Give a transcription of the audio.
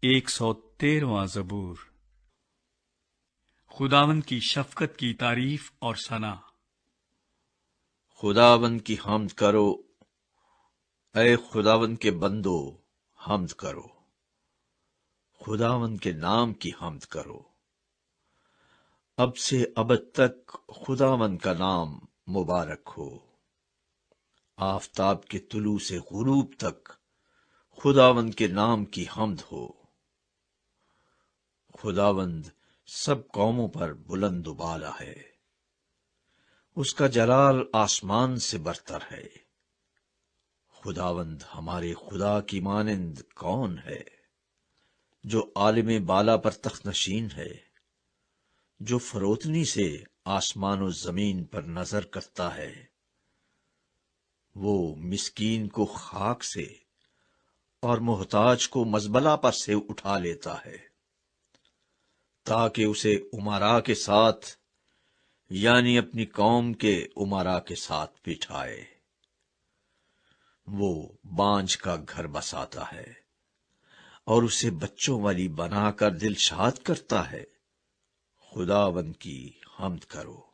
113واں زبور۔ خداوند کی شفقت کی تعریف اور ثنا۔ خداوند کی حمد کرو، اے خداوند کے بندو حمد کرو، خداوند کے نام کی حمد کرو۔ اب سے ابد تک خداوند کا نام مبارک ہو۔ آفتاب کے طلوع سے غروب تک خداوند کے نام کی حمد ہو۔ خداوند سب قوموں پر بلند و بالا ہے، اس کا جلال آسمان سے برتر ہے۔ خداوند ہمارے خدا کی مانند کون ہے؟ جو عالم بالا پر تخت نشین ہے، جو فروتنی سے آسمان و زمین پر نظر کرتا ہے۔ وہ مسکین کو خاک سے اور محتاج کو مزبلہ پر سے اٹھا لیتا ہے، تاکہ اسے امراء کے ساتھ یعنی اپنی قوم کے امراء کے ساتھ بٹھائے۔ وہ بانجھ کا گھر بساتا ہے اور اسے بچوں والی بنا کر دل شاد کرتا ہے۔ خداوند کی حمد کرو۔